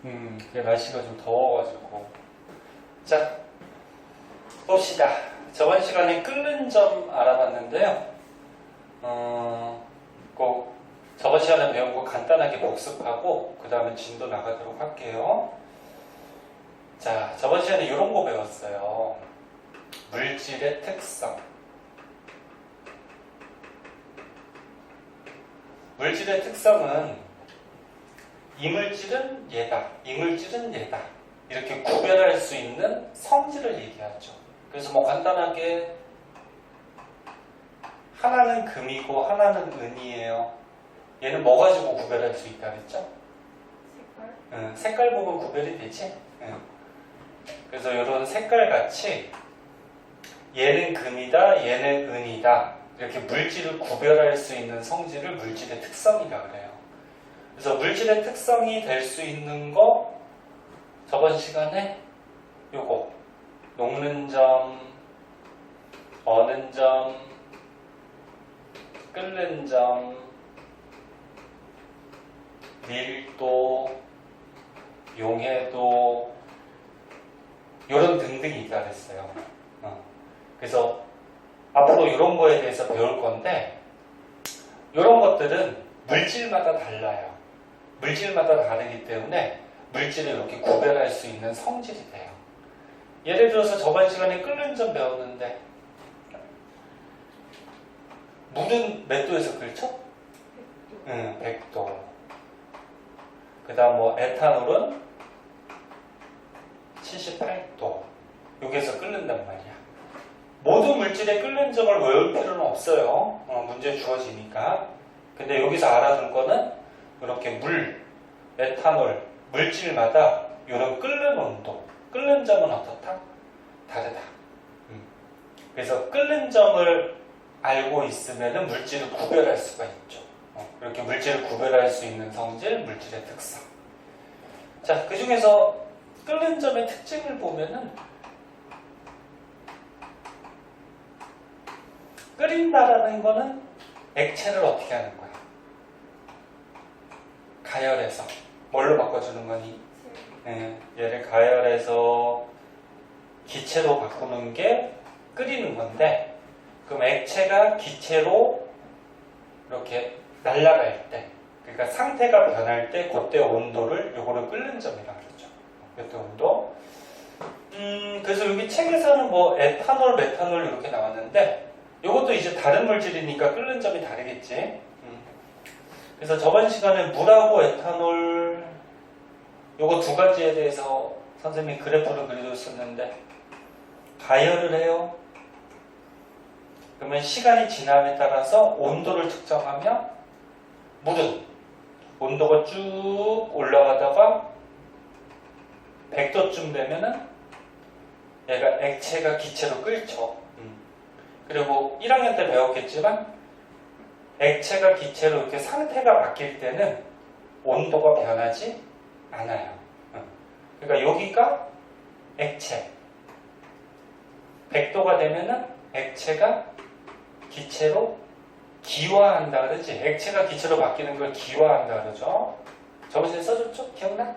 날씨가 좀 더워가지고. 자, 봅시다. 저번 시간에 끓는 점 알아봤는데요. 꼭 저번 시간에 배운 거 간단하게 복습하고 그 다음에 진도 나가도록 할게요. 자, 저번 시간에 이런 거 배웠어요. 물질의 특성. 물질의 특성은 이 물질은 얘다, 이 물질은 얘다 이렇게 구별할 수 있는 성질을 얘기하죠. 그래서 뭐 간단하게 하나는 금이고 하나는 은이에요. 얘는 뭐 가지고 구별할 수 있다 그랬죠? 색깔? 색깔 보면 구별이 되지? 그래서 이런 색깔같이 얘는 금이다, 얘는 은이다 이렇게 물질을 구별할 수 있는 성질을 물질의 특성이라 그래요. 그래서 물질의 특성이 될 수 있는 거 저번 시간에 요거 녹는 점, 어는 점, 끓는 점, 밀도, 용해도 요런 등등이 있다 그랬어요. 그래서 앞으로 이런 거에 대해서 배울 건데 이런 것들은 물질마다 달라요. 물질마다 다르기 때문에 물질을 이렇게 구별할 수 있는 성질이 돼요. 예를 들어서 저번 시간에 끓는 점 배웠는데 물은 몇 도에서 끓죠? 100도. 그 다음 뭐 에탄올은 78도. 여기에서 끓는단 말이야. 모든 물질의 끓는 점을 외울 필요는 없어요. 문제 주어지니까. 근데 여기서 알아둘 거는 이렇게 물, 에탄올, 물질마다 이런 끓는 온도, 끓는 점은 어떻다? 다르다. 그래서 끓는 점을 알고 있으면 물질을 구별할 수가 있죠. 이렇게 물질을 구별할 수 있는 성질, 물질의 특성. 자, 그 중에서 끓는 점의 특징을 보면은 끓인다라는 거는 액체를 어떻게 하는 거야? 가열해서. 뭘로 바꿔주는 거니? 얘를 가열해서 기체로 바꾸는 게 끓이는 건데, 그럼 액체가 기체로 이렇게 날아갈 때, 그러니까 상태가 변할 때 그때 온도를 요거를 끓는 점이라고 그러죠. 이때 온도. 그래서 여기 책에서는 뭐 에탄올, 메탄올 이렇게 나왔는데 요것도 이제 다른 물질이니까 끓는 점이 다르겠지. 그래서 저번 시간에 물하고 에탄올 요거 두 가지에 대해서 선생님이 그래프를 그려줬었는데 가열을 해요. 그러면 시간이 지남에 따라서 온도를 측정하면 물은 온도가 쭉 올라가다가 100도쯤 되면은 얘가 액체가 기체로 끓죠. 그리고 1학년 때 배웠겠지만 액체가 기체로 이렇게 상태가 바뀔 때는 온도가 변하지 않아요. 그러니까 여기가 액체. 100도가 되면은 액체가 기체로 기화한다 그러지. 액체가 기체로 바뀌는 걸 기화한다 그러죠. 저번 시간에 써줬죠? 기억나?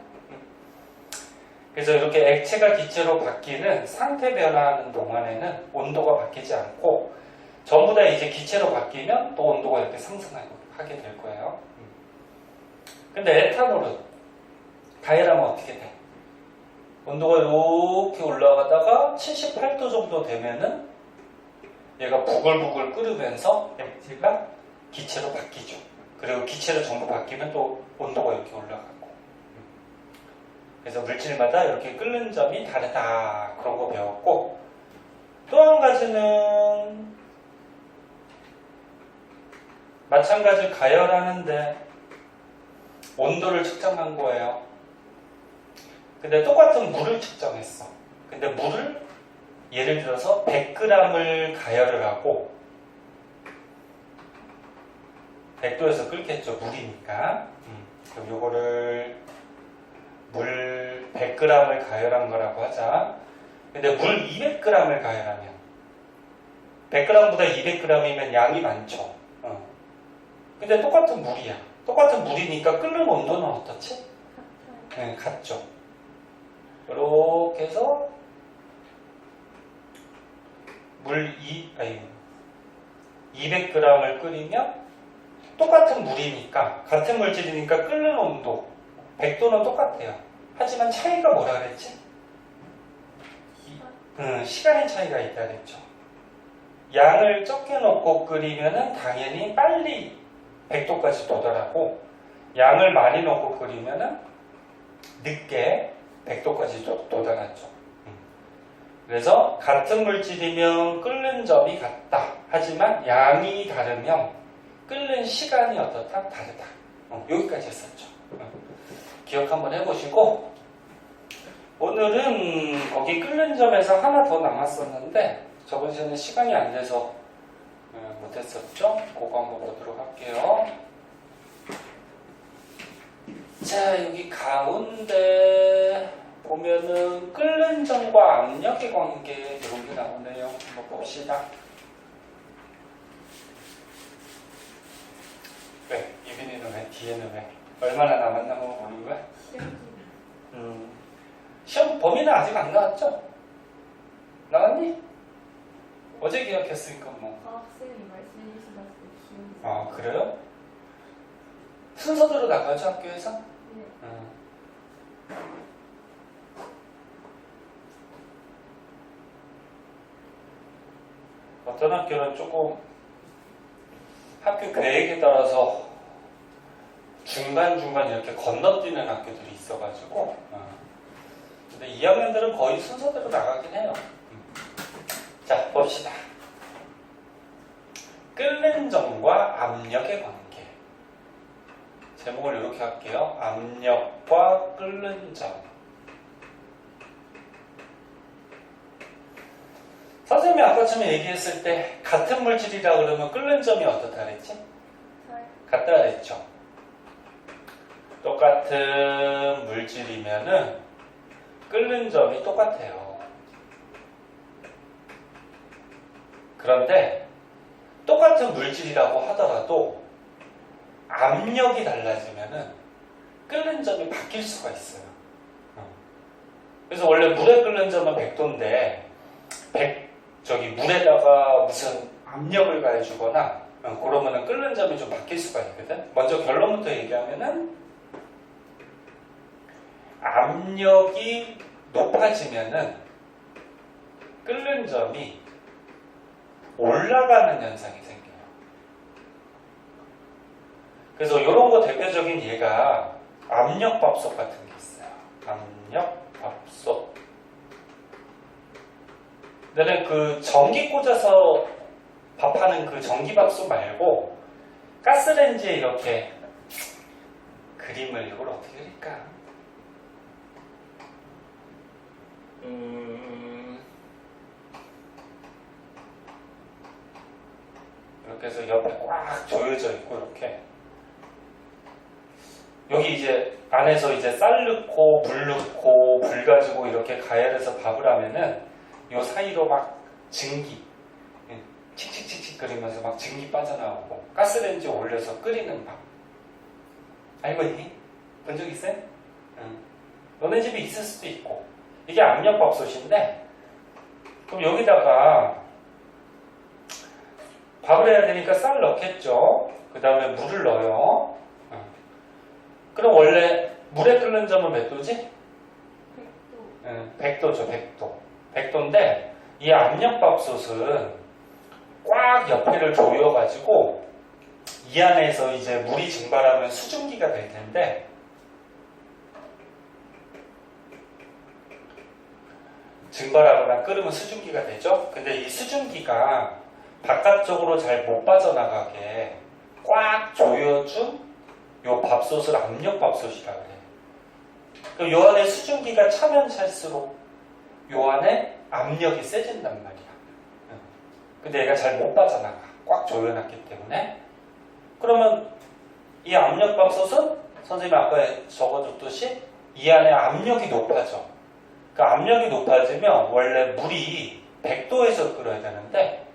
그래서 이렇게 액체가 기체로 바뀌는 상태 변화하는 동안에는 온도가 바뀌지 않고 전부 다 이제 기체로 바뀌면 또 온도가 이렇게 상승하게 될 거예요. 근데 에탄올은 가열하면 어떻게 돼? 온도가 이렇게 올라가다가 78도 정도 되면은 얘가 부글부글 끓으면서 액체가 기체로 바뀌죠. 그리고 기체로 전부 바뀌면 또 온도가 이렇게 올라가고. 그래서 물질마다 이렇게 끓는 점이 다르다. 그런 거 배웠고, 또 한 가지는 마찬가지로 가열하는데 온도를 측정한 거예요. 근데 똑같은 물을 측정했어. 근데 물을 예를 들어서 100g을 가열을 하고 100도에서 끓겠죠. 물이니까. 그럼 요거를 물 100g을 가열한 거라고 하자. 근데 물 200g을 가열하면 100g보다 200g이면 양이 많죠. 근데 똑같은 물이야. 똑같은 물이니까 끓는 온도는 어떻지? 네, 같죠. 이렇게 해서 물 200g을 끓이면 똑같은 물이니까 같은 물질이니까 끓는 온도 100도는 똑같아요. 하지만 차이가 뭐라 그랬지? 시간의 차이가 있다 그랬죠. 양을 적게 넣고 끓이면은 당연히 빨리 100도까지 도달하고 양을 많이 넣고 끓이면은 늦게 100도까지 도달하죠. 그래서 같은 물질이면 끓는 점이 같다. 하지만 양이 다르면 끓는 시간이 어떻다? 다르다. 여기까지 했었죠. 기억 한번 해보시고 오늘은 거기 끓는 점에서 하나 더 남았었는데 저번 시간에 시간이 안 돼서 못했었죠? 그거 한번 보도록 할게요. 자, 여기 가운데 보면은 끓는 점과 압력의 관계 이런 게 나오네요. 한번 봅시다. 왜? 유빈이는 왜? 뒤에는 왜? 얼마나 남았나 보는 거야? 시험 범위는 아직 안 나왔죠? 나왔니? 어제 기억했으니까 뭐. 학생이 말씀해 주셔서 기억이. 아, 그래요? 순서대로 나가죠, 학교에서? 네. 어떤 학교는 조금 학교 계획에 따라서 중간중간 이렇게 건너뛰는 학교들이 있어가지고 근데 2학년들은 거의 순서대로 나가긴 해요. 자, 봅시다. 끓는 점과 압력의 관계. 제목을 이렇게 할게요. 압력과 끓는 점. 선생님이 아까쯤에 얘기했을 때 같은 물질이라 그러면 끓는 점이 어떻다 그랬지? 같다 그랬죠. 똑같은 물질이면은 끓는 점이 똑같아요. 그런데 똑같은 물질이라고 하더라도 압력이 달라지면은 끓는 점이 바뀔 수가 있어요. 그래서 원래 물에 끓는 점은 100도인데 물에다가 무슨 압력을 가해주거나 그러면은 끓는 점이 좀 바뀔 수가 있거든. 먼저 결론부터 얘기하면은 압력이 높아지면은 끓는 점이 올라가는 현상이 생겨요. 그래서 이런 거 대표적인 예가 압력밥솥 같은 게 있어요. 압력밥솥. 근데 그 전기 꽂아서 밥하는 그 전기밥솥 말고 가스레인지에 이렇게 그림을 이걸 어떻게 그릴까? 이렇게 해서 옆에 꽉 조여져 있고 이렇게 여기 이제 안에서 이제 쌀 넣고 물 넣고 불 가지고 이렇게 가열해서 밥을 하면은 요 사이로 막 증기 칙칙칙칙 끓이면서 막 증기 빠져나오고 가스레인지에 올려서 끓이는 밥 알고 있니? 본 적 있어요? 응. 너네 집에 있을 수도 있고 이게 압력밥솥인데 그럼 여기다가 밥을 해야 되니까 쌀 넣겠죠. 그 다음에 물을 넣어요. 그럼 원래 물에 끓는 점은 몇 도지? 100도. 100도죠. 100도. 100도인데 이 압력밥솥은 꽉 옆에를 조여가지고 이 안에서 이제 물이 증발하면 수증기가 될 텐데 증발하거나 끓으면 수증기가 되죠. 근데 이 수증기가 바깥쪽으로 잘 못 빠져나가게 꽉 조여준 요 밥솥을 압력밥솥이라 그래요. 그럼 요 안에 수증기가 차면 찰수록 요 안에 압력이 세진단 말이야. 근데 얘가 잘 못 빠져나가. 꽉 조여놨기 때문에. 그러면 이 압력밥솥은 선생님이 아까 적어줬듯이 이 안에 압력이 높아져. 그 압력이 높아지면 원래 물이 100도에서 끓어야 되는데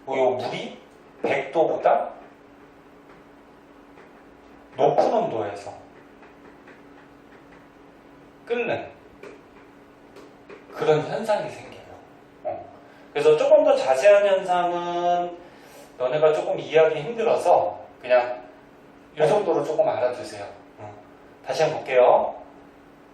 요 물이 100도보다 높은 온도에서 끓는 그런 현상이 생겨요. 그래서 조금 더 자세한 현상은 너네가 조금 이해하기 힘들어서 그냥 이 정도로 조금 알아두세요. 다시 한번 볼게요.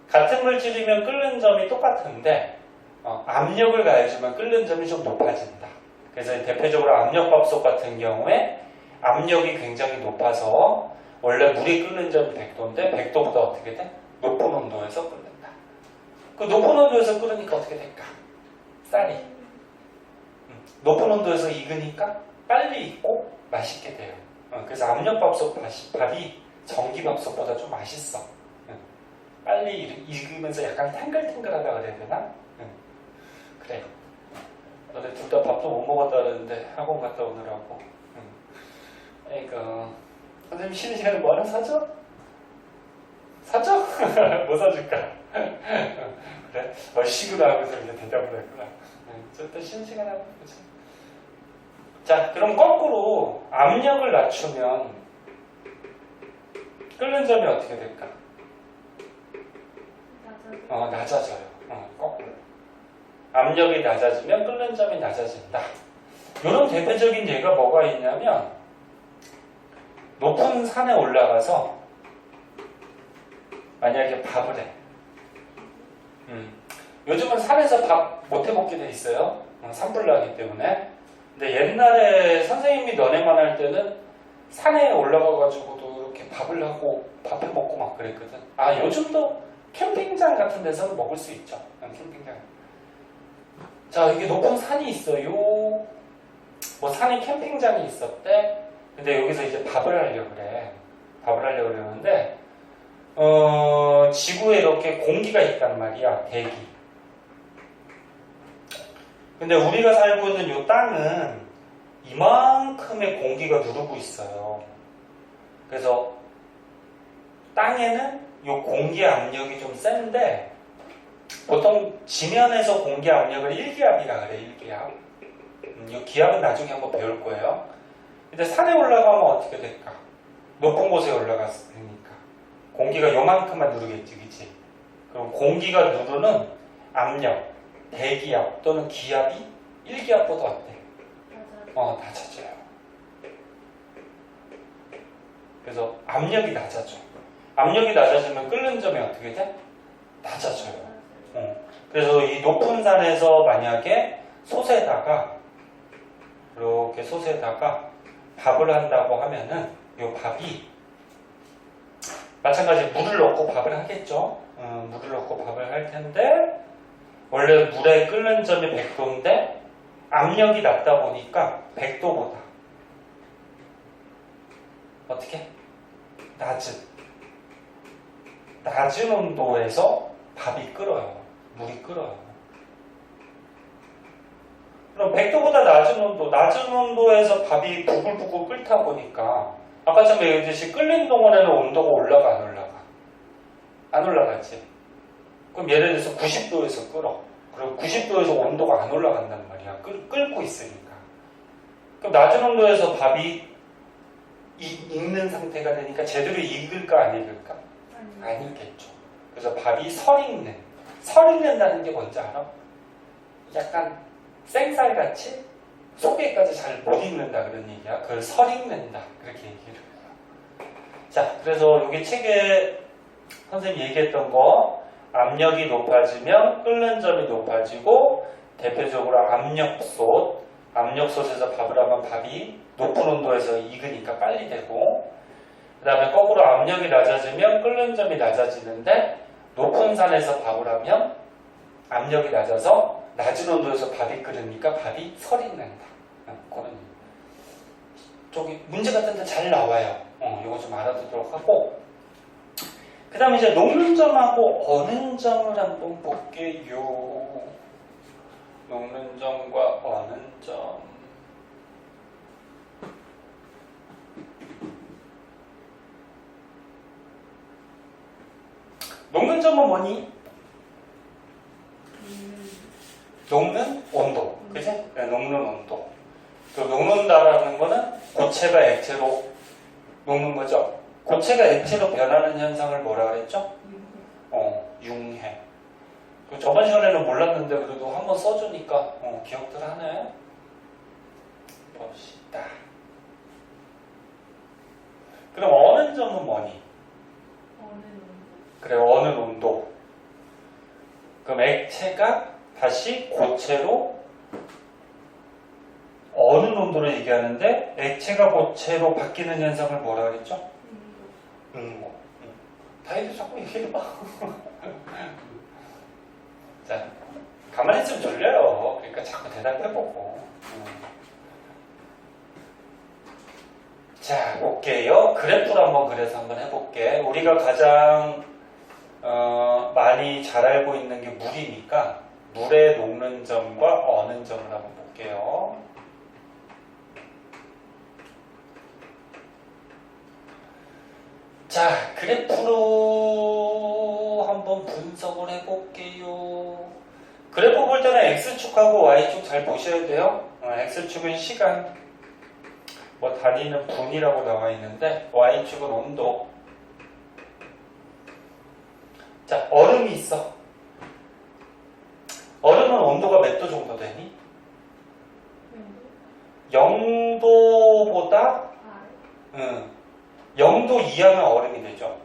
같은 물질이면 끓는 점이 똑같은데 압력을 가해주면 끓는 점이 좀 높아진다. 그래서 대표적으로 압력밥솥 같은 경우에 압력이 굉장히 높아서 원래 물이 끓는 점이 100도인데 100도보다 어떻게 돼? 높은 온도에서 끓는다. 그 높은 온도에서 끓으니까 어떻게 될까? 쌀이 높은 온도에서 익으니까 빨리 익고 맛있게 돼요. 그래서 압력밥솥 밥이 전기밥솥보다 좀 맛있어. 빨리 익으면서 약간 탱글탱글하다 그래야 되나? 그래요. 너네 둘 다 밥도 못 먹었다 그러는데 학원 갔다 오느라고. 그러니까 선생님 쉬는 시간에 뭐 하나 사줘? 사줘? 뭐 사줄까? 그래? 시구나 하고서 이제 대답을 했구나. 또 쉬는 시간에 한번 보자. 자, 그럼 거꾸로 압력을 낮추면 끓는 점이 어떻게 될까? 낮아져요. 거꾸로. 압력이 낮아지면 끓는 점이 낮아진다. 이런 대표적인 예가 뭐가 있냐면 높은 산에 올라가서 만약에 밥을 해. 요즘은 산에서 밥 못 해먹게 돼 있어요. 산불 나기 때문에. 근데 옛날에 선생님이 너네만 할 때는 산에 올라가가지고도 이렇게 밥을 하고 밥 해먹고 막 그랬거든. 요즘도 캠핑장 같은 데서는 먹을 수 있죠. 캠핑장. 자, 이게 높은 산이 있어요. 뭐 산에 캠핑장이 있었대. 근데 여기서 이제 밥을 하려고 그래. 밥을 하려고 그러는데 지구에 이렇게 공기가 있단 말이야. 대기. 근데 우리가 살고 있는 이 땅은 이만큼의 공기가 누르고 있어요. 그래서 땅에는 이 공기 압력이 좀 센데 보통 지면에서 공기 압력을 1기압이라 그래. 1기압. 이 기압은 나중에 한번 배울 거예요. 근데 산에 올라가면 어떻게 될까? 높은 곳에 올라갔으니까 공기가 요만큼만 누르겠지, 그치? 그럼 공기가 누르는 압력, 대기압 또는 기압이 1기압보다 어때? 낮아져요. 그래서 압력이 낮아져. 압력이 낮아지면 끓는 점이 어떻게 돼? 낮아져요. 그래서 이 높은 산에서 만약에 솥에다가 이렇게 솥에다가 밥을 한다고 하면은 이 밥이 마찬가지 물을 넣고 밥을 하겠죠. 물을 넣고 밥을 할 텐데 원래 물의 끓는 점이 100도인데 압력이 낮다 보니까 100도보다 어떻게? 낮은 온도에서 밥이 끓어요. 물이 끓어요. 그럼 100도보다 낮은 온도에서 밥이 부글부글 끓다 보니까 아까 전에 얘기했듯이 끓는 동안에는 온도가 올라가 안 올라가? 안 올라가지. 그럼 예를 들어서 90도에서 끓어. 그럼 90도에서 온도가 안 올라간단 말이야. 끓고 있으니까. 그럼 낮은 온도에서 밥이 익는 상태가 되니까 제대로 익을까 안 익을까? 안 익겠죠. 그래서 밥이 설익는다는 게 뭔지 알아? 약간 생쌀같이 속에까지 잘 못 익는다 그런 얘기야. 그걸 설익는다 그렇게 얘기를 해요. 자, 그래서 여기 책에 선생님이 얘기했던 거 압력이 높아지면 끓는 점이 높아지고 대표적으로 압력솥에서 밥을 하면 밥이 높은 온도에서 익으니까 빨리 되고 그 다음에 거꾸로 압력이 낮아지면 끓는 점이 낮아지는데 높은 산에서 밥을 하면 압력이 낮아서 낮은 온도에서 밥이 끓으니까 밥이 설익는다. 그런 저기 문제 같은 데 잘 나와요. 이거 좀 알아두도록 하고 그 다음에 이제 녹는 점하고 어는 점을 한번 볼게요. 녹는 점과 어는 점. 녹는 점은 뭐니? 녹는 온도. 그치? 네, 녹는 온도. 그 녹는다라는 거는 고체가 액체로 녹는 거죠. 고체가 액체로 변하는 현상을 뭐라 그랬죠? 융해. 저번 시간에는 몰랐는데 그래도 한번 써주니까 기억들 하네. 봅시다. 그럼 어느 점은 뭐니? 어느 온도? 그래, 어느 온도. 그럼 액체가 다시 고체로 어느 온도로 얘기하는데 액체가 고체로 바뀌는 현상을 뭐라 그랬죠? 온도. 다이도 자꾸 얘기해봐. 자, 가만히 있으면 졸려요. 그러니까 자꾸 대답해보고. 자, 볼게요. 그래프를 한번 그려서 한번 해볼게. 우리가 가장 많이 잘 알고 있는 게 물이니까 물의 녹는 점과 어는 점을 한번 볼게요. 자, 그래프로 한번 분석을 해볼게요. 그래프 볼 때는 X축하고 Y축 잘 보셔야 돼요. X축은 시간, 뭐 단위는 분이라고 나와 있는데 Y축은 온도. 자, 얼음이 있어. 얼음은 온도가 몇 도 정도 되니? 0도보다 0도 이하면 얼음이 되죠.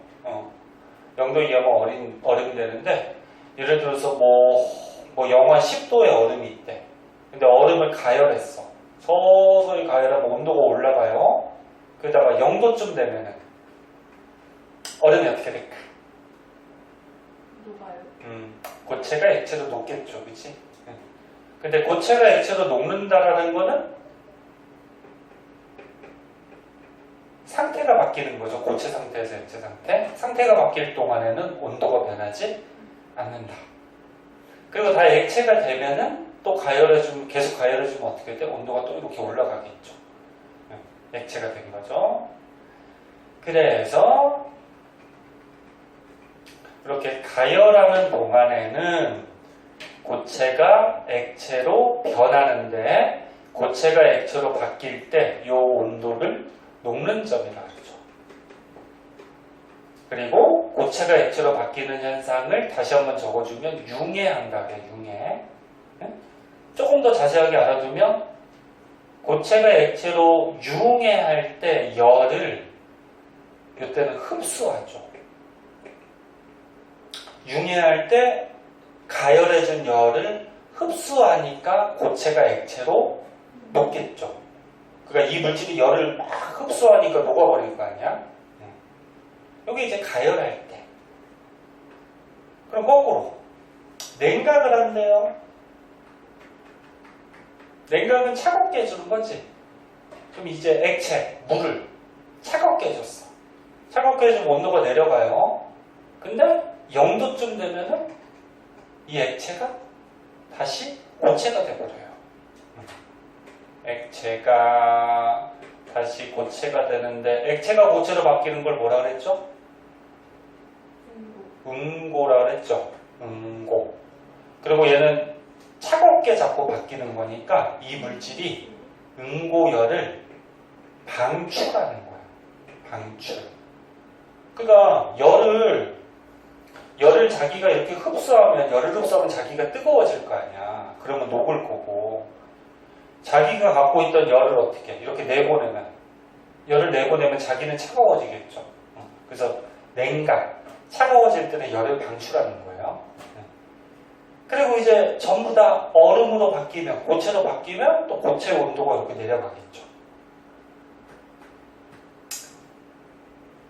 0도 이하면 얼음이 되는데, 예를 들어서 뭐 영하 10도의 얼음이 있대. 근데 얼음을 가열했어. 서서히 가열하면 온도가 올라가요. 그러다가 0도쯤 되면은 얼음이 어떻게 될까? 녹아요. 고체가 액체로 녹겠죠, 그치? 근데 고체가 액체로 녹는다라는 거는 상태가 바뀌는 거죠. 고체 상태에서 액체 상태. 상태가 바뀔 동안에는 온도가 변하지 않는다. 그리고 다 액체가 되면은 또 계속 가열해주면 어떻게 돼? 온도가 또 이렇게 올라가겠죠. 액체가 된 거죠. 그래서 이렇게 가열하는 동안에는 고체가 액체로 변하는데 고체가 액체로 바뀔 때 이 온도를 녹는 점이라고 하죠. 그리고 고체가 액체로 바뀌는 현상을 다시 한번 적어주면 융해한다 그래, 융해. 조금 더 자세하게 알아두면 고체가 액체로 융해할 때 열을 이때는 흡수하죠. 융해할 때 가열해준 열을 흡수하니까 고체가 액체로 녹겠죠. 그러니까 이 물질이 열을 막 흡수하니까 녹아버릴 거 아니야? 여기 이제 가열할 때. 그럼 거꾸로 냉각을 한대요. 냉각은 차갑게 해주는 거지. 그럼 이제 액체, 물을 차갑게 해줬어. 차갑게 해주면 온도가 내려가요. 근데 0도쯤 되면은 이 액체가 다시 고체가 돼버려요. 액체가 다시 고체가 되는데 액체가 고체로 바뀌는 걸 뭐라 그랬죠? 응고라 그랬죠. 응고. 그리고 얘는 차갑게 자꾸 바뀌는 거니까 이 물질이 응고열을 방출하는 거야. 방출. 그러니까 열을 자기가 이렇게 열을 흡수하면 자기가 뜨거워질 거 아니야. 그러면 녹을 거고. 자기가 갖고 있던 열을 어떻게 이렇게 열을 내보내면 자기는 차가워지겠죠. 그래서 냉각, 차가워질 때는 열을 방출하는 거예요. 그리고 이제 전부 다 얼음으로 바뀌면, 고체로 바뀌면 또 고체 온도가 이렇게 내려가겠죠.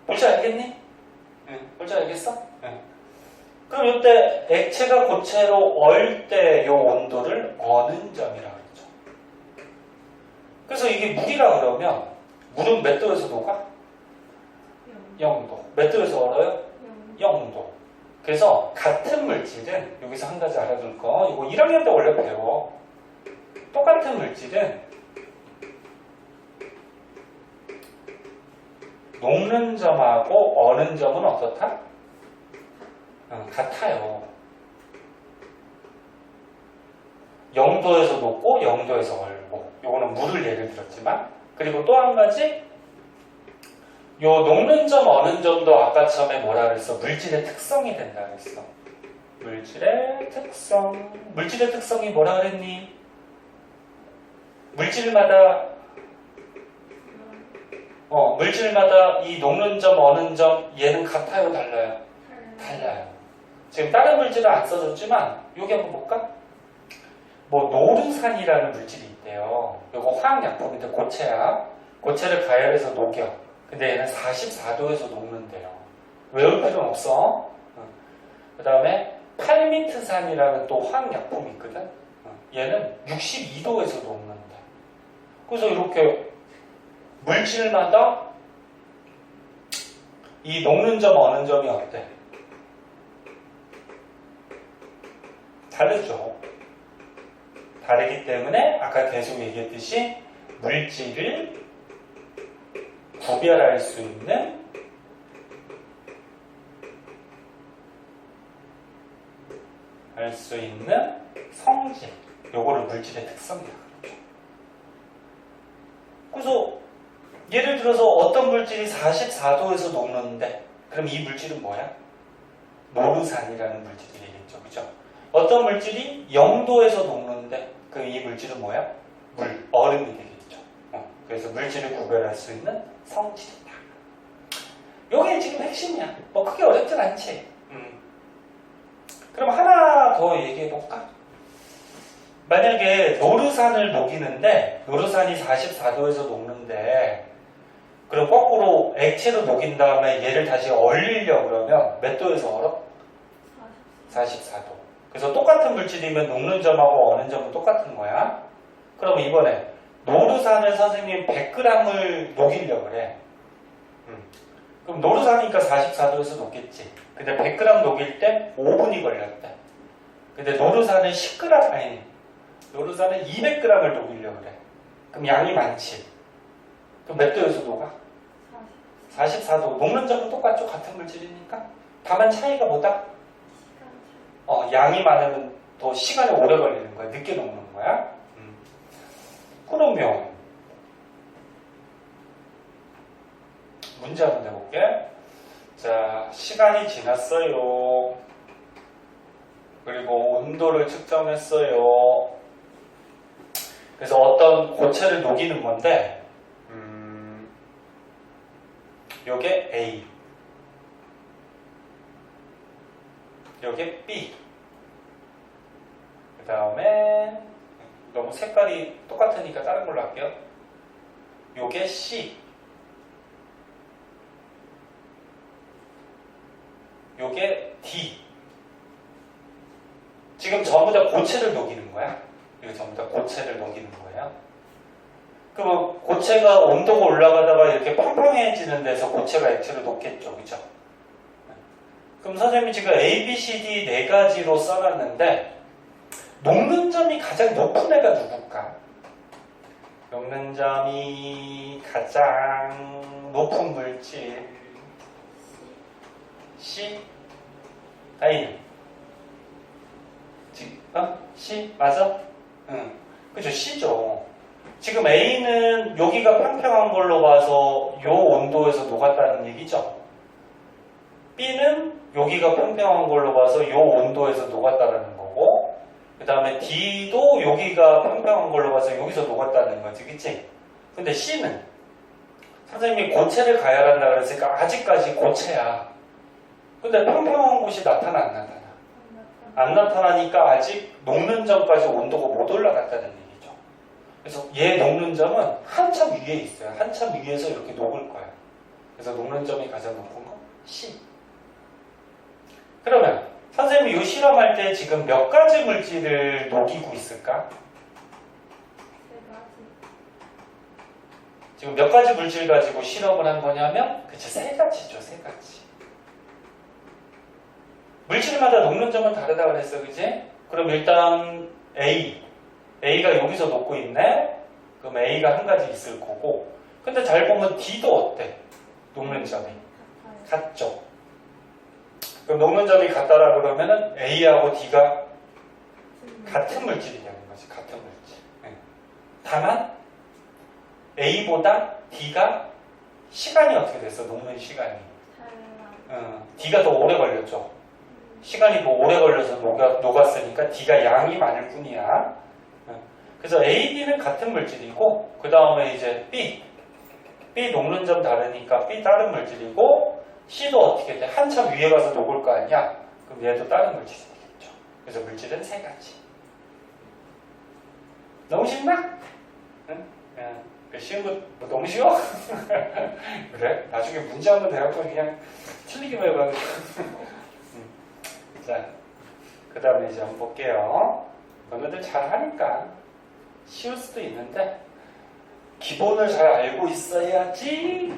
볼줄 알겠니? 볼줄 알겠어? 그럼 이때 액체가 고체로 얼 때 이 온도를 어는 점이라고 그러죠. 그래서 이게 물이라 그러면 물은 몇 도에서 녹아? 0도. 몇 도에서 얼어요? 0도. 그래서 같은 물질은 여기서 한 가지 알아둘 거, 이거 1학년 때 원래 배워. 똑같은 물질은 녹는 점하고 어는 점은 어떻다? 같아요. 0도에서 녹고 0도에서 얼고. 요거는 물을 예를 들었지만, 그리고 또 한 가지, 요 녹는 점, 어는 점도 아까 처음에 뭐라 그랬어? 물질의 특성이 된다 그랬어. 물질의 특성. 물질의 특성이 뭐라 그랬니? 물질마다 이 녹는 점, 어는 점 얘는 같아요, 달라요? 달라요. 지금 다른 물질은 안 써줬지만 여기 한번 볼까? 뭐 노르산이라는 물질이 있대요. 이거 화학약품인데 고체야. 고체를 가열해서 녹여. 근데 얘는 44도에서 녹는데요. 외울 필요는 없어. 그 다음에 팔미트산이라는 또 화학약품이 있거든. 얘는 62도에서 녹는데. 그래서 이렇게 물질마다 이 녹는 점, 어는 점이 어때? 다르죠. 다르기 때문에 아까 계속 얘기했듯이 물질을 구별할 수 있는 성질. 요거를 물질의 특성이라고 그러죠. 그래서 예를 들어서 어떤 물질이 44도에서 녹는데 그럼 이 물질은 뭐야? 노르산이라는 물질이 되겠죠. 그죠? 어떤 물질이 0도에서 녹는데 그럼 이 물질은 뭐야? 얼음이 되겠죠. 그래서 물질을 구별할 수 있는 성질이다. 요게 지금 핵심이야. 뭐 크게 어렵진 않지. 그럼 하나 더 얘기해볼까? 만약에 노르산을 녹이는데 노르산이 44도에서 녹는데 그럼 거꾸로 액체로 녹인 다음에 얘를 다시 얼리려고 그러면 몇 도에서 얼어? 44도. 그래서 똑같은 물질이면 녹는 점하고 어는 점은 똑같은 거야. 그럼 이번에 노르산을 선생님 100g을 녹이려고 그래. 그럼 노르산이니까 44도에서 녹겠지. 근데 100g 녹일 때 5분이 걸렸대. 근데 노르산은 10g, 아니 노르산은 200g을 녹이려고 그래. 그럼 양이 많지. 그럼 몇 도에서 녹아? 44도. 녹는 점은 똑같죠. 같은 물질이니까. 다만 차이가 뭐다? 양이 많으면 더 시간이 오래 걸리는 거야. 늦게 녹는 거야. 그러면 문제 한번 내볼게. 자, 시간이 지났어요. 그리고 온도를 측정했어요. 그래서 어떤 고체를 녹이는 건데 요게 A, 요게 B, 그 다음에 너무 색깔이 똑같으니까 다른 걸로 할게요. 요게 C, 요게 D. 지금 전부 다 고체를 녹이는 거야. 이거 전부 다 고체를 녹이는 거예요. 그럼 고체가 온도가 올라가다가 이렇게 팡팡해지는 데서 고체가 액체로 녹겠죠. 그죠? 그럼 선생님이 지금 A, B, C, D 네 가지로 써놨는데 녹는 점이 가장 높은 애가 누굴까? 녹는 점이 가장 높은 물질 C? 아니 C? 맞아? 응. 그죠? C죠. 지금 A는 여기가 평평한 걸로 봐서 요 온도에서 녹았다는 얘기죠. B는 여기가 평평한 걸로 봐서 요 온도에서 녹았다는 거고, 그 다음에 D도 여기가 평평한 걸로 봐서 여기서 녹았다는 거지, 그치? 근데 C는 선생님이 고체를 가열한다 그랬으니까 아직까지 고체야. 근데 평평한 곳이 나타나 안 나타나? 안 나타나니까 아직 녹는 점까지 온도가 못 올라갔다는 얘기죠. 그래서 얘 녹는 점은 한참 위에 있어요. 한참 위에서 이렇게 녹을 거야. 그래서 녹는 점이 가장 높은 거 C. 그러면 선생님이 이 실험할 때 지금 몇 가지 물질을 녹이고 있을까? 지금 몇 가지 물질 가지고 실험을 한 거냐면 그치, 세 가지죠. 세 가지. 물질마다 녹는 점은 다르다 그랬어, 그치? 그럼 일단 A가 여기서 녹고 있네? 그럼 A가 한 가지 있을 거고, 근데 잘 보면 D도 어때? 녹는 점이 같죠? 그럼 녹는 점이 같다라 그러면은 A하고 D가 같은 물질이냐는 거지, 같은 물질. 네. 다만 A보다 D가 시간이 어떻게 됐어? 녹는 시간이. D가 더 오래 걸렸죠. 시간이 뭐 오래 걸려서 녹았으니까 D가 양이 많을 뿐이야. 그래서 A, B는 같은 물질이고 그 다음에 이제 B 녹는 점 다르니까 B 다른 물질이고 C도 어떻게 돼? 한참 위에 가서 녹을 거 아니야? 그럼 얘도 다른 물질이 되겠죠. 그래서 물질은 세 가지. 너무 쉽나? 응? 쉬운 거 뭐 너무 쉬워? 그래? 나중에 문제 한번 대갖고 그냥 틀리기만 해봐도 자, 그 다음에 이제 한번 볼게요. 너네들 잘 하니까 쉬울 수도 있는데 기본을 잘 알고 있어야지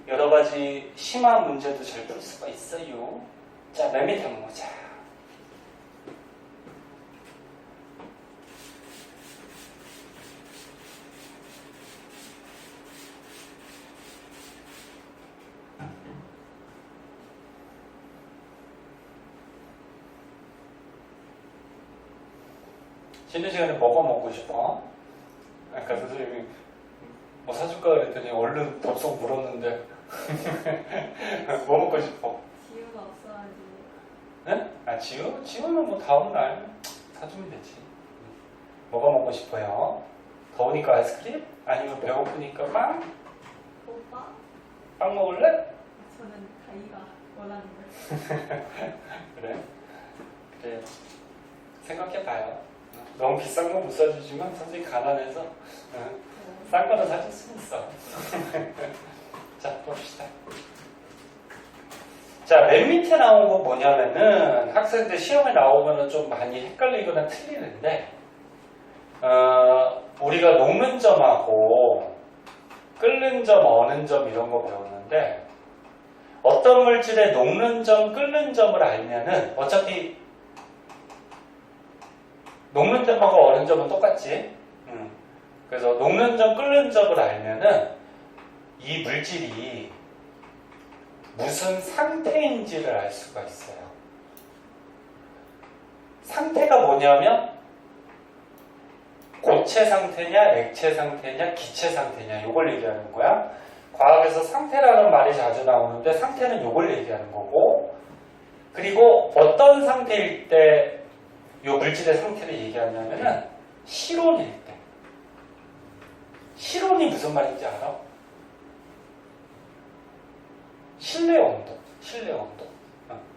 여러 가지 심한 문제도 잘 풀 수가 있어요. 자, 맨 밑에 한번 보자. 쉬는 시간에 뭐가 먹고 싶어? 아까 선생님이 뭐 사줄까 그랬더니 얼른 덥석 물었는데 뭐 먹고 싶어? 지우가 없어가지고. 응? 아 지우? 지우는 뭐 다음날 사주면 되지. 뭐가 먹고 싶어요? 더우니까 아이스크림? 아니면 배고프니까 빵? 오빠? 빵 먹을래? 저는 다이가 원하는 걸. 그래? 그래 생각해봐요. 너무 비싼 거 못 사주지만 선생님 가난해서 싼 거는 사줄 수 있어. 자, 봅시다. 자, 맨 밑에 나온 거 뭐냐면은 학생들 시험에 나오면은 좀 많이 헷갈리거나 틀리는데 우리가 녹는 점하고 끓는 점, 어는 점 이런 거 배웠는데 어떤 물질의 녹는 점, 끓는 점을 알면은 어차피 녹는 점하고 어는 점은 똑같지. 그래서 녹는 점, 끓는 점을 알면은 이 물질이 무슨 상태인지를 알 수가 있어요. 상태가 뭐냐면 고체 상태냐, 액체 상태냐, 기체 상태냐 이걸 얘기하는 거야. 과학에서 상태라는 말이 자주 나오는데 상태는 이걸 얘기하는 거고 그리고 어떤 상태일 때 이 물질의 상태를 얘기하냐면은 실온일 때. 실온이 무슨 말인지 알아? 실내 온도.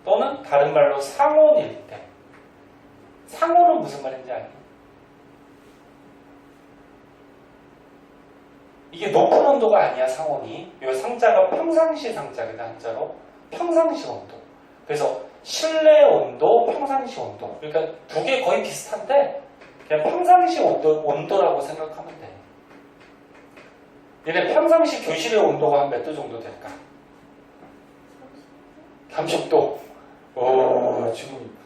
또는 다른 말로 상온일 때. 상온은 무슨 말인지 아니? 이게 높은 온도가 아니야, 상온이. 이 상자가 평상시 상자거든, 한자로. 평상시 온도. 그래서 실내 온도, 평상시 온도. 그러니까 두 개 거의 비슷한데 그냥 평상시 온도라고 생각하면 돼. 얘네 평상시 교실의 온도가 한 몇 도 정도 될까? 30도. 오, 지금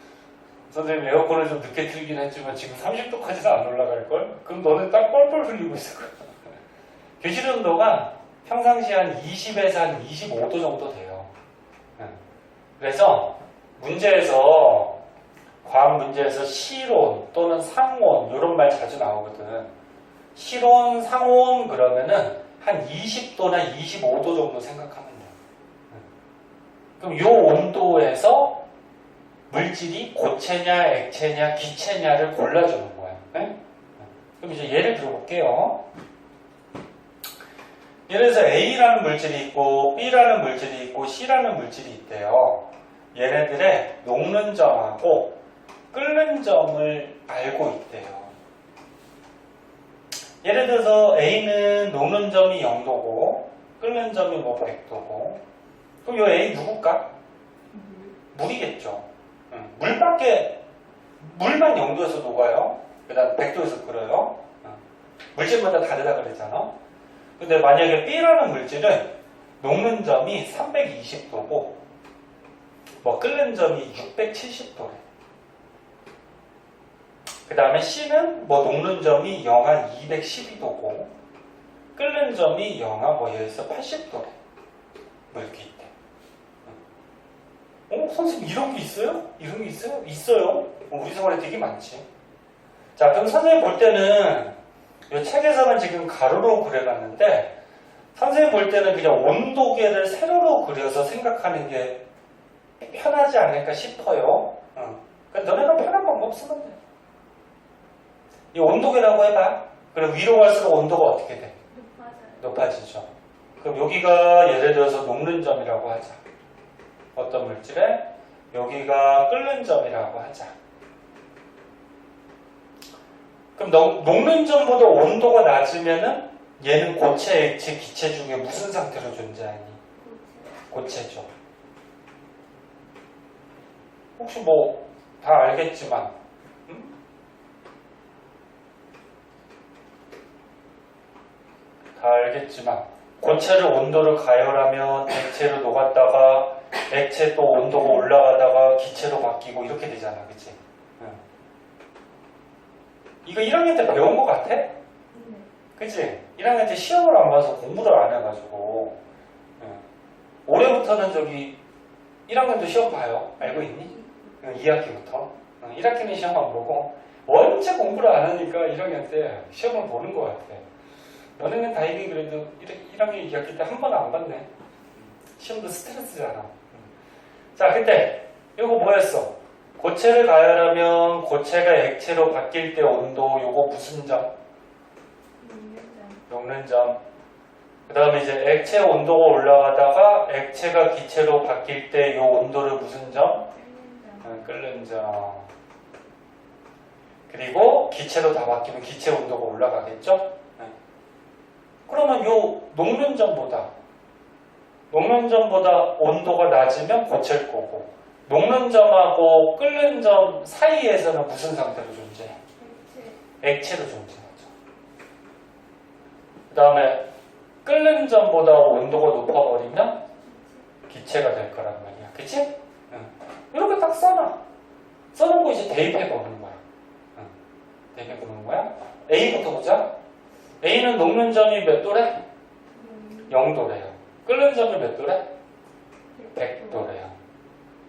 선생님 에어컨을 좀 늦게 틀긴 했지만 지금 30도까지는 안 올라갈걸? 그럼 너는 딱 뻘뻘 흘리고 있을 거야. 교실 온도가 평상시 한 20에서 한 25도 정도 돼요. 그래서 문제에서 과학 문제에서 실온 또는 상온 이런 말 자주 나오거든. 실온, 상온 그러면은 한 20도나 25도 정도 생각하면 돼. 그럼 이 온도에서 물질이 고체냐, 액체냐, 기체냐를 골라주는 거야. 네? 그럼 이제 예를 들어볼게요. 예를 들어서 A라는 물질이 있고 B라는 물질이 있고 C라는 물질이 있대요. 얘네들의 녹는 점하고 끓는 점을 알고 있대요. 예를 들어서 A는 녹는 점이 0도고 끓는 점이 뭐 100도고 그럼 이 A 누굴까? 물이겠죠. 물만 0도에서 녹아요. 그 다음 100도에서 끓어요. 물질마다 다르다 그랬잖아. 근데 만약에 B라는 물질은 녹는 점이 320도고 뭐 끓는 점이 670도래. 그 다음에 C는 뭐 녹는 점이 영하 212도고 끓는 점이 영하 뭐 여기서 80도래. 물기 때. 선생님 이런 게 있어요? 이런 게 있어요? 있어요. 우리 생활에 되게 많지. 자, 그럼 선생님 볼 때는 이 책에서는 지금 가로로 그려놨는데 선생님 볼 때는 그냥 온도계를 세로로 그려서 생각하는 게 편하지 않을까 싶어요. 그러니까 너네가 편한 방법 쓰면 돼. 이 온도계라고 해봐. 그럼 위로 갈수록 온도가 어떻게 돼? 높아져요. 높아지죠. 그럼 여기가 예를 들어서 녹는 점이라고 하자. 어떤 물질에? 여기가 끓는 점이라고 하자. 그럼 녹는 점보다 온도가 낮으면은 얘는 고체, 액체, 기체 중에 무슨 상태로 존재하니? 고체죠. 혹시 뭐 다 알겠지만 다 알겠지만 고체를 온도를 가열하면 액체로 녹았다가 액체 또 온도가 올라가다가 기체로 바뀌고 이렇게 되잖아, 그치? 이거 1학년 때 배운 거 같아? 네. 그치? 1학년 때 시험을 안 봐서 공부를 안 해가지고 올해부터는 저기 1학년도 시험 봐요. 알고 있니? 2학기부터 1학기는 시험 안 보고 원체 공부를 안 하니까 1학년 때 시험을 보는 거 같아. 너네는 다행히 그래도 1학년 2학기 때 한 번은 안 봤네. 시험도 스트레스잖아. 자, 근데 이거 뭐였어? 고체를 가열하면 고체가 액체로 바뀔 때 온도, 요거 무슨 점? 녹는 점. 그 다음에 이제 액체 온도가 올라가다가 액체가 기체로 바뀔 때 요 온도를 무슨 점? 끓는 점. 그리고 기체로 다 바뀌면 기체 온도가 올라가겠죠? 그러면 요 녹는 점보다 온도가 낮으면 고체일 거고, 녹는 점하고 끓는 점 사이에서는 무슨 상태로 존재해? 액체로 존재하죠. 그 다음에 끓는 점보다 온도가 높아버리면 기체가 될 거란 말이야. 그치? 이렇게 딱 써놔. 써놓고 이제 대입해 보는 거야. 대입해 보는 거야. A부터 보자. A는 녹는 점이 몇 도래? 0도래요. 끓는 점이 몇 도래? 100도래요.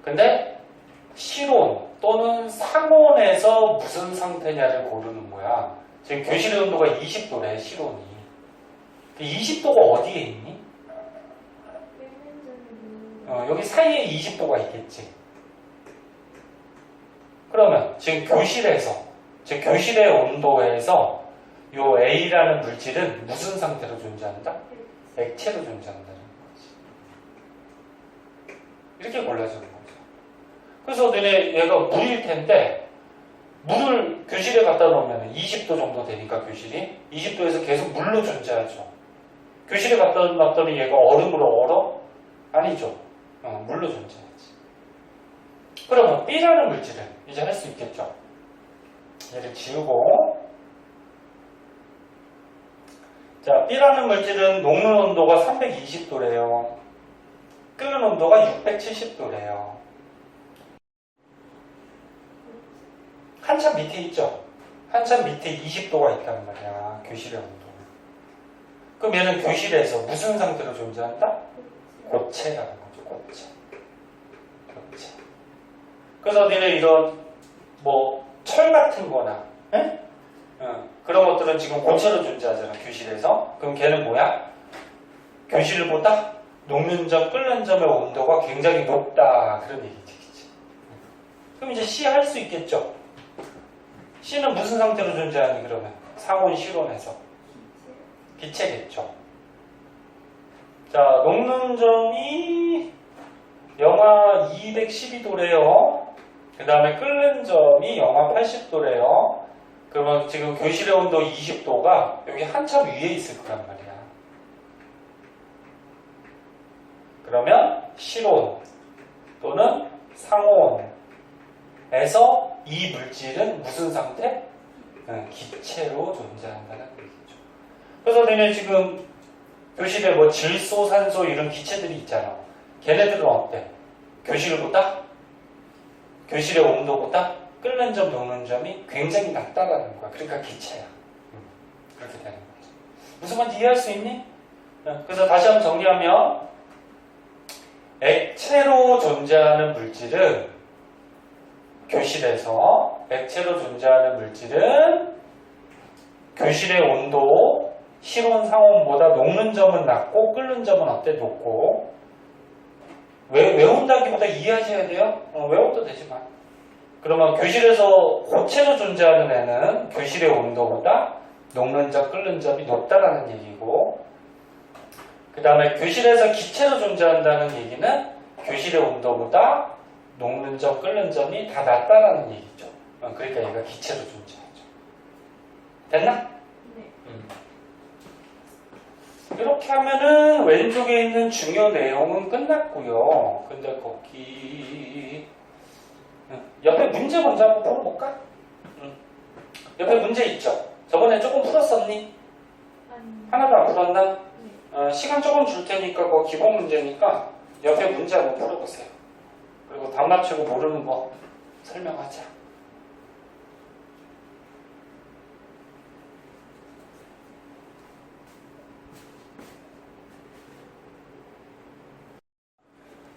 근데 실온 또는 상온에서 무슨 상태냐를 고르는 거야. 지금 교실의 온도가 20도래, 실온이. 20도가 어디에 있니? 여기 사이에 20도가 있겠지. 그러면 지금 교실의 온도에서 요 A라는 물질은 무슨 상태로 존재한다? 액체로 존재한다는 거지. 이렇게 골라주는 거죠. 그래서 얘가 물일 텐데 물을 교실에 갖다 놓으면 20도 정도 되니까 교실이 20도에서 계속 물로 존재하죠. 교실에 갖다 놨더니 얘가 얼음으로 얼어? 아니죠. 물로 존재하지. 그러면 B라는 물질은 이제 할 수 있겠죠. 얘를 지우고, 자, B라는 물질은 녹는 온도가 320도래요. 끓는 온도가 670도래요. 한참 밑에 있죠? 한참 밑에 20도가 있단 말이야. 교실의 온도. 그럼 얘는 교실에서 무슨 상태로 존재한다? 고체라는 거죠. 고체. 그래서 니네 이런 철 같은 거나 그런 것들은 지금 고체로 존재하잖아. 교실에서. 그럼 걔는 뭐야? 교실보다 녹는 점, 끓는 점의 온도가 굉장히 높다. 그런 얘기지. 그치? 그럼 이제 C 할 수 있겠죠? C는 무슨 상태로 존재하니 그러면? 상온, 실온에서. 기체겠죠. 자, 녹는 점이 영하 212도래요. 그 다음에 끓는 점이 영하 80도래요. 그러면 지금 교실의 온도 20도가 여기 한참 위에 있을 거란 말이야. 그러면 실온 또는 상온에서 이 물질은 무슨 상태? 기체로 존재한다는 얘기죠. 그래서 너네 지금 교실에 질소, 산소 이런 기체들이 있잖아. 걔네들은 어때? 교실의 온도보다 끓는 점, 녹는 점이 굉장히 낮다라는 거야. 그러니까 기체야. 그렇게 되는 거지. 무슨 말인지 이해할 수 있니? 그래서 다시 한번 정리하면 액체로 존재하는 물질은 교실의 온도 실온, 상온보다 녹는 점은 낮고 끓는 점은 어때? 높고 외운다기보다 이해하셔야 돼요. 외워도 되지만. 그러면 교실에서 고체로 존재하는 애는 교실의 온도보다 녹는 점, 끓는 점이 높다라는 얘기고, 그 다음에 교실에서 기체로 존재한다는 얘기는 교실의 온도보다 녹는 점, 끓는 점이 다 낮다라는 얘기죠. 그러니까 얘가 기체로 존재하죠. 됐나? 네. 이렇게 하면은 왼쪽에 있는 중요 내용은 끝났고요. 근데 거기 옆에 문제 먼저 한번 풀어볼까? 옆에 문제 있죠? 저번에 조금 풀었었니? 아니. 하나도 안 풀었나? 네. 시간 조금 줄 테니까 그거 기본 문제니까 옆에 문제 한번 풀어보세요. 그리고 답 맞추고 모르는 거 설명하자.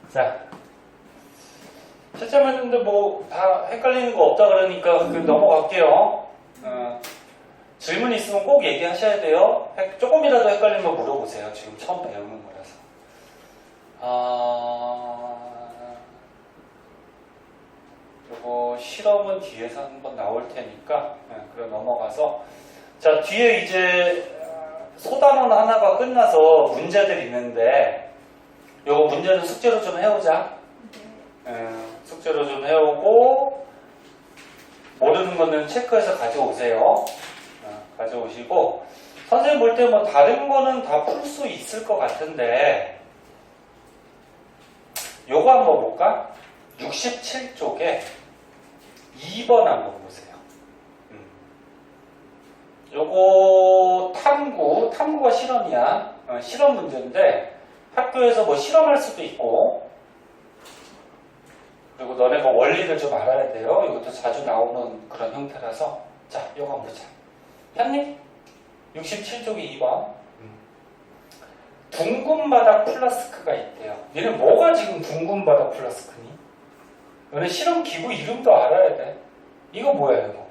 자, 채점 했는데 뭐 다 헷갈리는 거 없다 그러니까 넘어갈게요. 질문 있으면 꼭 얘기하셔야 돼요. 조금이라도 헷갈리면 물어보세요. 지금 처음 배우는 거라서. 요거 실험은 뒤에서 한번 나올 테니까 그럼 넘어가서 자 뒤에 이제 소단원 하나가 끝나서 문제들이 있는데 요거 문제는 숙제로 좀 해오자. 숙제로 좀 해오고 모르는 거는 체크해서 가져오세요. 가져오시고 선생님 볼 때 뭐 다른 거는 다 풀 수 있을 것 같은데 요거 한번 볼까? 67쪽에 2번 한번 보세요. 요거 탐구가 실험이야. 실험 문제인데 학교에서 뭐 실험할 수도 있고 그리고 너네가 원리를 좀 알아야 돼요. 이것도 자주 나오는 그런 형태라서 자, 요거 한번 보자. 현님 67쪽이 2번 둥근 바닥 플라스크가 있대요. 얘는 뭐가 지금 둥근 바닥 플라스크니? 너네 실험 기구 이름도 알아야 돼. 이거 뭐야 이거?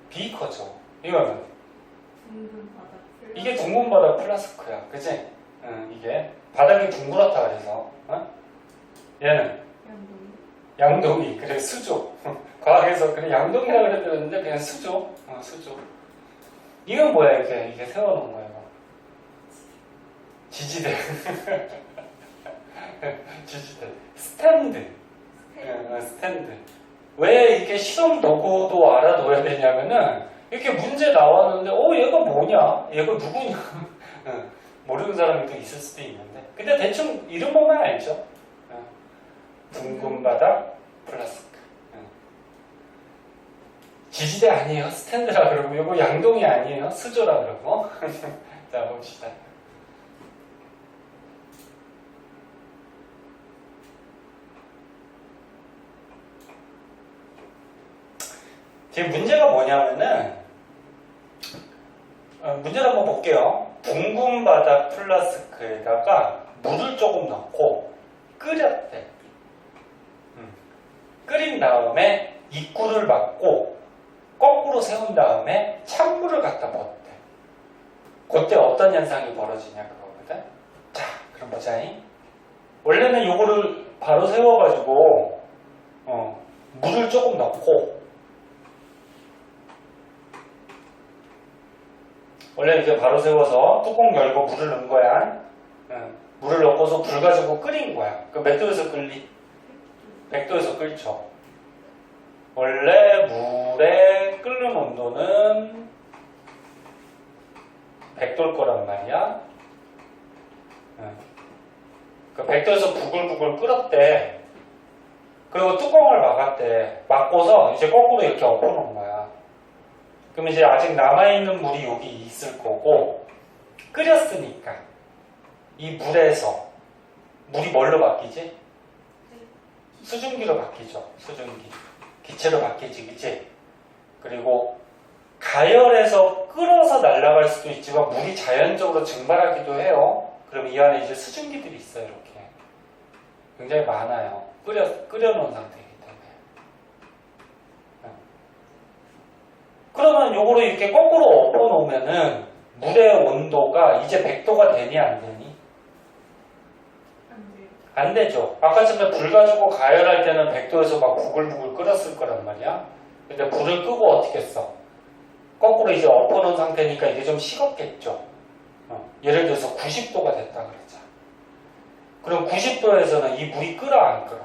비커죠. 이거는 둥근 바닥. 이게 둥근 바닥 플라스크야. 그치? 이게 바닥이 둥그렇다 그래서 얘는 양동이. 그래 수조. 과학에서 그래 양동이라 그랬는데 그냥 수조. 수조. 이건 뭐야 이게 세워놓은 거야. 지지대. 지지대. 스탠드. 스탠드. 왜 이렇게 실험 도구도 알아둬야 되냐면은 이렇게 문제 나왔는데 얘가 뭐냐? 얘가 누구냐? 모르는 사람이 또 있을 수도 있는데 근데 대충 이름 보면 알죠? 둥근 바닥 플라스크. 지지대 아니에요. 스탠드라 그러고 이거 양동이 아니에요. 수조라 그러고. 자 봅시다. 지금 문제가 뭐냐면은 문제를 한번 볼게요. 둥근 바닥 플라스크에다가 물을 조금 넣고 끓였대. 끓인 다음에 입구를 막고 거꾸로 세운 다음에 찬물을 갖다 붓대. 그때 어떤 현상이 벌어지냐 그거거든. 자, 그럼 보자잉. 원래는 요거를 바로 세워가지고 물을 조금 넣고 원래 이렇게 바로 세워서 뚜껑 열고 물을 넣은 거야. 물을 넣고서 불 가지고 끓인 거야. 그 몇 도에서 끓니? 100도에서 끓죠. 원래 물의 끓는 온도는 100도일 거란 말이야. 그 100도에서 부글부글 끓었대. 그리고 뚜껑을 막았대. 막고서 이제 거꾸로 이렇게 엎어놓은 거야. 그럼 이제 아직 남아있는 물이 여기 있을 거고 끓였으니까 이 물에서 물이 뭘로 바뀌지? 수증기로 바뀌죠. 수증기. 기체로 바뀌지, 그치? 그리고 가열해서 끓어서 날아갈 수도 있지만 물이 자연적으로 증발하기도 해요. 그럼 이 안에 이제 수증기들이 있어요. 이렇게 굉장히 많아요. 끓여놓은 상태이기 때문에. 그러면 요거를 이렇게 거꾸로 엎어놓으면은 물의 온도가 이제 100도가 되니 안 되니? 안 되죠. 아까처럼 불 가지고 가열할 때는 100도에서 막 부글부글 끓었을 거란 말이야. 근데 불을 끄고 어떻게 했어? 거꾸로 이제 엎어놓은 상태니까 이게 좀 식었겠죠. 예를 들어서 90도가 됐다 그러자. 그럼 90도에서는 이 물이 끓어 안 끓어?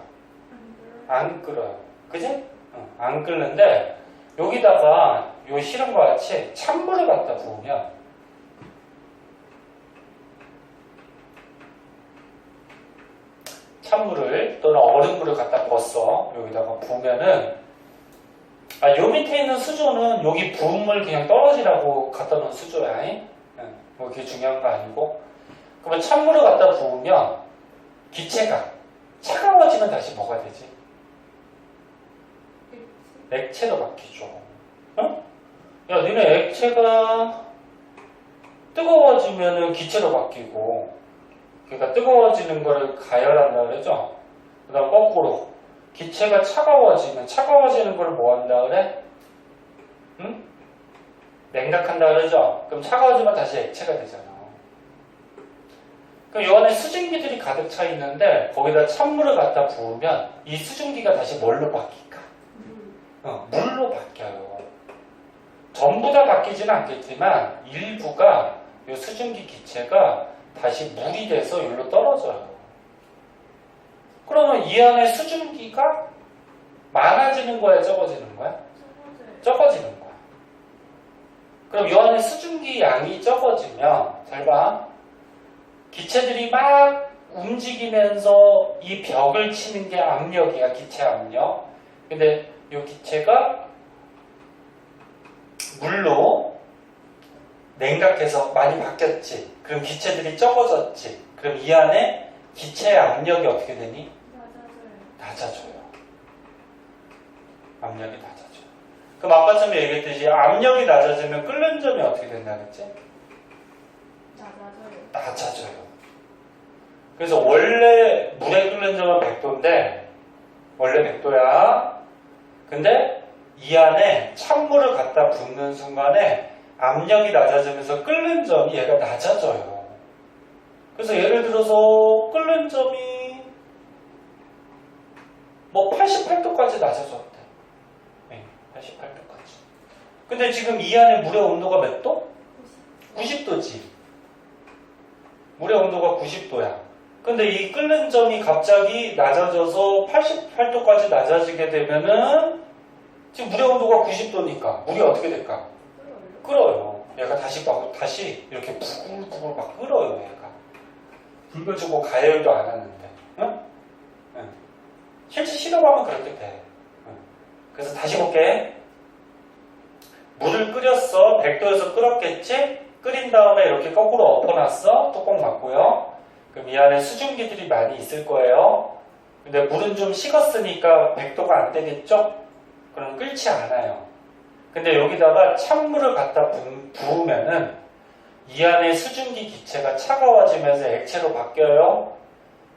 안 끓어요. 그지? 안 끓는데 여기다가 요 실험과 같이 찬물을 갖다 부으면 찬물을 또는 얼음물을 갖다 벗어 여기다가 부으면은 요 밑에 있는 수조는 여기 부은 물 그냥 떨어지라고 갖다 놓은 수조야. 뭐 그게 중요한 거 아니고. 그러면 찬물을 갖다 부으면 기체가 차가워지면 다시 뭐가 되지? 액체로 바뀌죠. 야, 니네 액체가 뜨거워지면은 기체로 바뀌고, 그러니까 뜨거워지는 거를 가열한다 그러죠? 그 다음 거꾸로 기체가 차가워지면 차가워지는 걸 뭐 한다 그래? 응? 냉각한다 그러죠? 그럼 차가워지면 다시 액체가 되잖아. 그럼 요 안에 수증기들이 가득 차 있는데 거기다 찬물을 갖다 부으면 이 수증기가 다시 뭘로 바뀔까? 물로 바뀌어요. 전부 다 바뀌지는 않겠지만 일부가 이 수증기 기체가 다시 물이 돼서 여기로 떨어져요. 그러면 이 안에 수증기가 많아지는 거야, 적어지는 거야? 적어지는 거야. 그럼 이 안에 수증기 양이 적어지면 잘 봐. 기체들이 막 움직이면서 이 벽을 치는 게 압력이야, 기체 압력. 근데 이 기체가 물로 냉각해서 많이 바뀌었지. 그럼 기체들이 적어졌지. 그럼 이 안에 기체의 압력이 어떻게 되니? 낮아져요. 압력이 낮아져요. 그럼 아까 전에 얘기했듯이 압력이 낮아지면 끓는 점이 어떻게 된다 그랬지? 낮아져요. 그래서 원래 물에 끓는 점은 100도인데 원래 100도야. 근데 이 안에 찬물을 갖다 붓는 순간에 압력이 낮아지면서 끓는 점이 얘가 낮아져요. 그래서 예를 들어서 끓는 점이 뭐 88도까지 낮아졌대. 네, 88도까지. 근데 지금 이 안에 물의 온도가 몇 도? 90도지. 물의 온도가 90도야. 근데 이 끓는 점이 갑자기 낮아져서 88도까지 낮아지게 되면은 지금 물의 온도가 90도니까 물이 어떻게 될까? 끓어요. 얘가 다시 이렇게 부글부글 막 끓어요. 얘가 불을 주고 가열도 안 하는데. 응? 응. 실제 실험하면 그렇게 돼. 응. 그래서 다시 볼게. 물을 끓였어. 100도에서 끓었겠지? 끓인 다음에 이렇게 거꾸로 엎어놨어. 뚜껑 막고요. 그럼 이 안에 수증기들이 많이 있을 거예요. 근데 물은 좀 식었으니까 100도가 안 되겠죠? 그럼 끓지 않아요. 근데 여기다가 찬물을 갖다 부으면은 이 안에 수증기 기체가 차가워지면서 액체로 바뀌어요.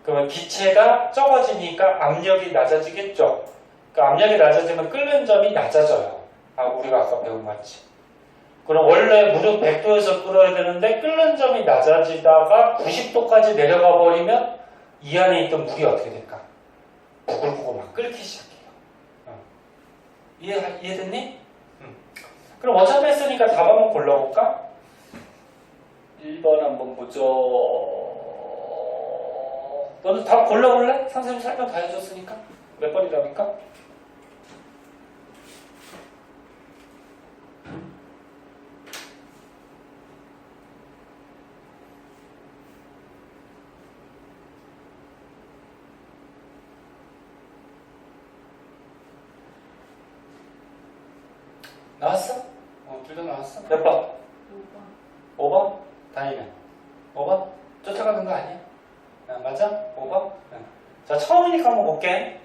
그러면 기체가 적어지니까 압력이 낮아지겠죠. 그 압력이 낮아지면 끓는 점이 낮아져요. 우리가 아까 배운 거 같이. 그럼 원래 물은 100도에서 끓어야 되는데 끓는 점이 낮아지다가 90도까지 내려가 버리면 이 안에 있던 물이 어떻게 될까? 부글부글 막 끓기 시작해요. 이해됐니? 그럼 어차피 했으니까 답 한번 골라볼까? 1번 한번 보죠. 너는 답 골라볼래? 선생님 설명 다 해줬으니까. 몇 번이라니까? 나왔어? 둘 다 나왔어? 몇 번? 5번. 5번? 다행이네. 5번? 쫓아가는 거 아니야? 맞아? 5번? 자, 처음이니까 한번 볼게.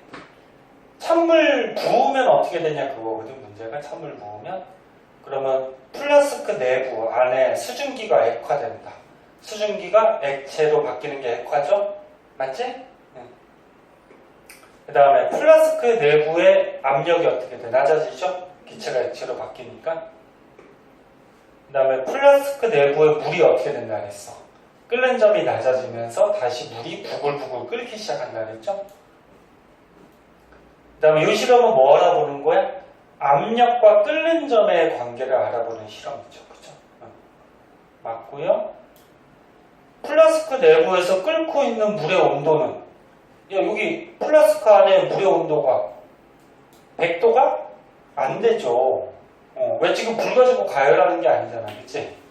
찬물 부으면 어떻게 되냐 그거거든, 문제가. 찬물 부으면. 그러면 플라스크 내부 안에 수증기가 액화된다. 수증기가 액체로 바뀌는 게 액화죠? 맞지? 그 다음에 플라스크 내부의 압력이 어떻게 돼? 낮아지죠? 기체가 액체로 바뀌니까. 그 다음에 플라스크 내부의 물이 어떻게 된다 그랬어? 끓는 점이 낮아지면서 다시 물이 부글부글 끓기 시작한다 그랬죠? 그 다음에 이 실험은 뭐 알아보는 거야? 압력과 끓는 점의 관계를 알아보는 실험이죠. 그죠? 맞고요. 플라스크 내부에서 끓고 있는 물의 온도는 여기 플라스크 안에 물의 온도가 100도가 안 되죠. 왜 지금 불 가지고 가열하는 게 아니잖아. 그치?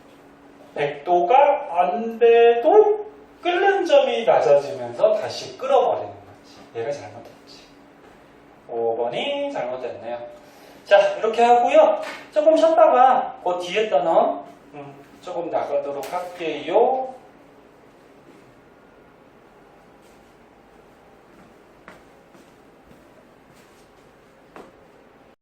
100도가 안 돼도 끓는 점이 낮아지면서 다시 끓어버리는 거지. 얘가 잘못됐지. 5번이 잘못됐네요. 자, 이렇게 하고요. 조금 쉬었다가 그 뒤에 단원 조금 나가도록 할게요.